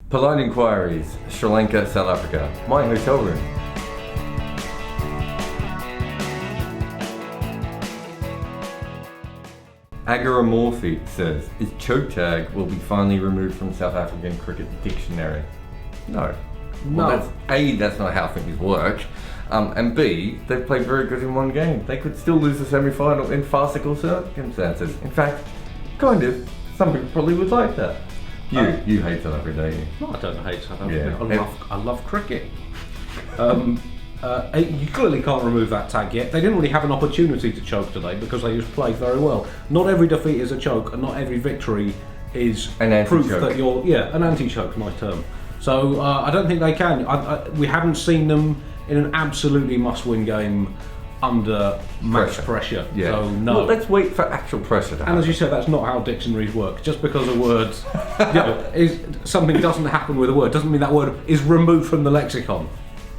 Polite inquiries, Sri Lanka, South Africa. My hotel room. Agaramorphy says, is choke tag will be finally removed from South African cricket dictionary? No. Well, that's not how things work. And B, they've played very good in one game. They could still lose the semi-final in farcical circumstances. In fact, kind of. Some people probably would like that. You hate South Africa, don't you? No, I don't hate South Africa. Yeah. I love cricket. You clearly can't remove that tag yet. They didn't really have an opportunity to choke today because they just played very well. Not every defeat is a choke, and not every victory is an proof anti-choke. that you're an anti-choke. Nice term. So I don't think they can. We haven't seen them in an absolutely must-win game under match pressure. Yeah. So no. Well, let's wait for actual pressure to happen. And as you said, that's not how dictionaries work. Just because a word, something doesn't happen with a word, doesn't mean that word is removed from the lexicon.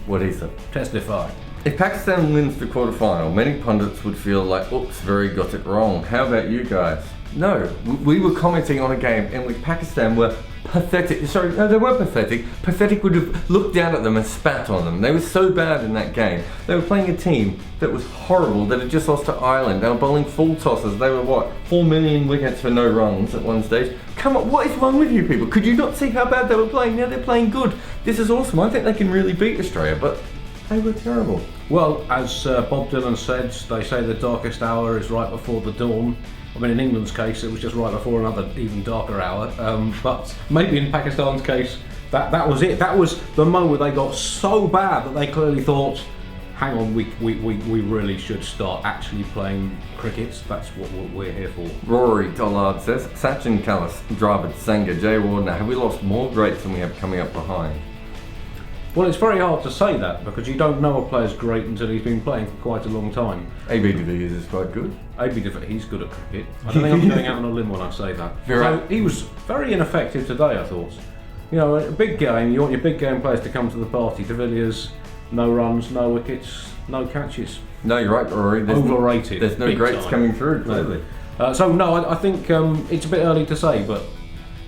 What is it? Testify. If Pakistan wins the quarterfinal, many pundits would feel like, oops, very got it wrong. How about you guys? No, we were commenting on a game in which Pakistan were pathetic. Sorry, no, they weren't pathetic. Pathetic would have looked down at them and spat on them. They were so bad in that game. They were playing a team that was horrible, that had just lost to Ireland. They were bowling full tosses. They were, 4 million wickets for no runs at one stage. Come on, what is wrong with you people? Could you not see how bad they were playing? Now they're playing good. This is awesome. I think they can really beat Australia, but they were terrible. Well, as Bob Dylan said, they say the darkest hour is right before the dawn. I mean, in England's case, it was just right before another even darker hour. But maybe in Pakistan's case, that was it. That was the moment they got so bad that they clearly thought, hang on, we really should start actually playing cricket. That's what we're here for. Rory Dollard says, Sachin Kallis, Dravid Sangha, Jay Wardner, have we lost more greats than we have coming up behind? Well, it's very hard to say that because you don't know a player's great until he's been playing for quite a long time. AB de Villiers is quite good. AB de Villiers, he's good at cricket. I don't think I'm going out on a limb when I say that. So he was very ineffective today, I thought. You know, a big game, you want your big game players to come to the party. De Villiers, no runs, no wickets, no catches. No, you're right, Rory. Overrated. There's no greats coming through, clearly. So no, I think it's a bit early to say, but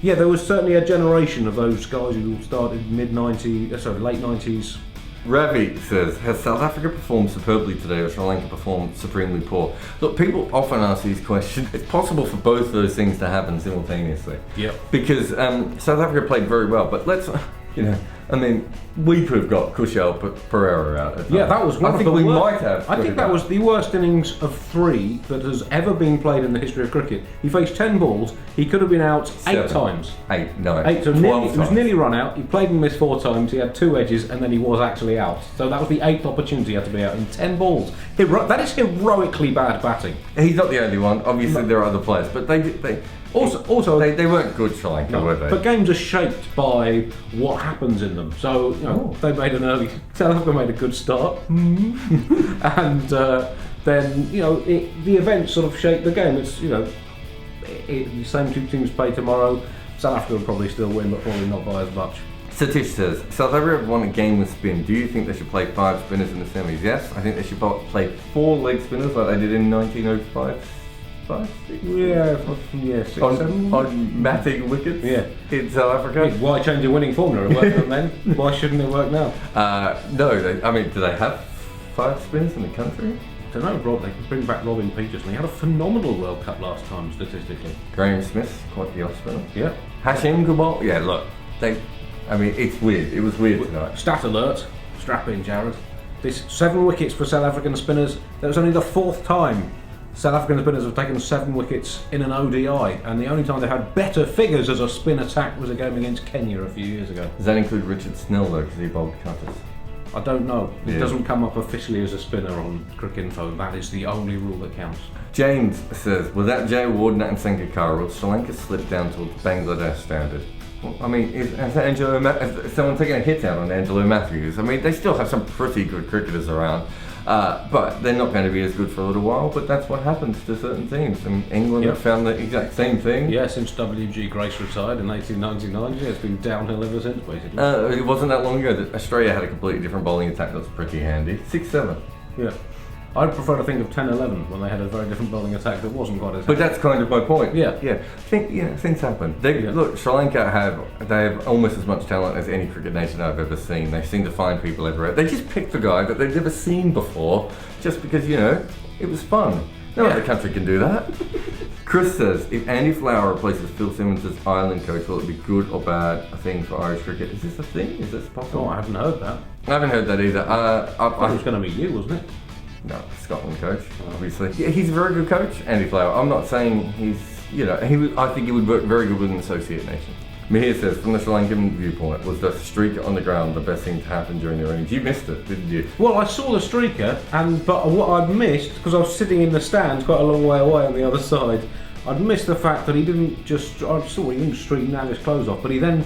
yeah, there was certainly a generation of those guys who started late 90s. Ravi says, has South Africa performed superbly today or Sri Lanka performed supremely poor? Look, people often ask these questions. It's possible for both of those things to happen simultaneously. Yep. Because South Africa played very well, but let's, we could have got Kushal Pereira out. Yeah, that was one I of think the we worst. might have. I think that was the worst innings of 3 that has ever been played in the history of cricket. He faced 10 balls. He could have been out 8 times. 8, 9, 8. So 12 he was nearly run out. He played and missed 4 times. He had 2 edges, and then he was actually out. So that was the 8th opportunity he had to be out in 10 balls. That is heroically bad batting. He's not the only one. Obviously, there are other players, but they weren't good, Sri Lanka, were they? But games are shaped by what happens in them. So they made South Africa made a good start, and then the events sort of shape the game. It's the same 2 teams play tomorrow. South Africa will probably still win, but probably not by as much. Satish says, South Africa have won a game with spin. Do you think they should play 5 spinners in the semis? Yes, I think they should play 4 leg spinners like they did in 1905. 6, 7. On matting wickets in South Africa. Why change a winning formula? It worked then. Why shouldn't it work now? No, do they have 5 spinners in the country? I don't know, Rob. They could bring back Robin Peterson. He had a phenomenal World Cup last time, statistically. Graham Smith, quite the off spinner. Yeah. Hashim Gulbal. Yeah, look, it's weird. It was weird tonight. Stat alert. Strap in, Jared. This 7 wickets for South African spinners. That was only the 4th time South African spinners have taken 7 wickets in an ODI, and the only time they had better figures as a spin attack was a game against Kenya a few years ago. Does that include Richard Snell though, because he bowled cutters? I don't know. It doesn't come up officially as a spinner on Cricinfo. That is the only rule that counts. James says, without Jay Wardner and Sangakkara, will Sri Lanka slip down towards Bangladesh standard? Well, I mean, is someone taking a hit out on Angelo Matthews? I mean, they still have some pretty good cricketers around. But they're not going to be as good for a little while, but that's what happens to certain teams. And England have found the exact same thing. Yeah, since W.G. Grace retired in 1899, it's been downhill ever since, basically. It wasn't that long ago that Australia had a completely different bowling attack that's pretty handy. 6-7. Yeah. I'd prefer to think of 10-11 when they had a very different bowling attack that wasn't quite as. But that's kind of my point. Yeah. Things happen. Look, Sri Lanka have almost as much talent as any cricket nation I've ever seen. They seem to find people everywhere. They just pick the guy that they've never seen before, just because it was fun. No other country can do that. Chris says, if Andy Flower replaces Phil Simmons as Ireland coach, will it be good or bad a thing for Irish cricket? Is this a thing? Is this possible? Oh, I haven't heard that. I haven't heard that either. I thought it was going to be you, wasn't it? No, Scotland coach, obviously. Yeah, he's a very good coach, Andy Flower. I'm not saying he's, I think he would work very good with an associate nation. Mihir says, from the Sri Lankan viewpoint, was the streaker on the ground the best thing to happen during the innings? You missed it, didn't you? Well, I saw the streaker, but what I'd missed, because I was sitting in the stands quite a long way away on the other side, I'd missed the fact that he didn't just, I saw he didn't streak down his clothes off, but he then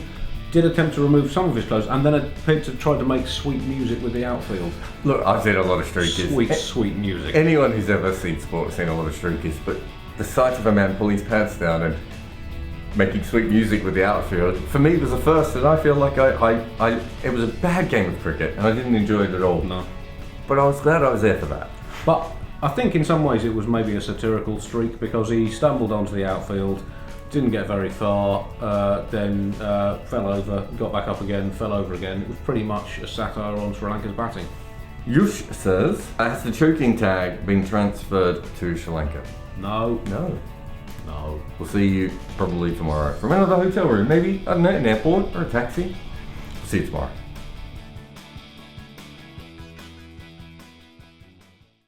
did attempt to remove some of his clothes and then appeared to try to make sweet music with the outfield. Look, I've seen a lot of streakers. Sweet music. Anyone who's ever seen sport has seen a lot of streakers, but the sight of a man pulling his pants down and making sweet music with the outfield, for me was a first, and I feel like it was a bad game of cricket and I didn't enjoy it at all. No. But I was glad I was there for that. But I think in some ways it was maybe a satirical streak because he stumbled onto the outfield, didn't get very far, then fell over, got back up again, fell over again. It was pretty much a satire on Sri Lanka's batting. Yush says, has the choking tag been transferred to Sri Lanka? No. We'll see you probably tomorrow from another hotel room, maybe, I don't know, an airport or a taxi. See you tomorrow.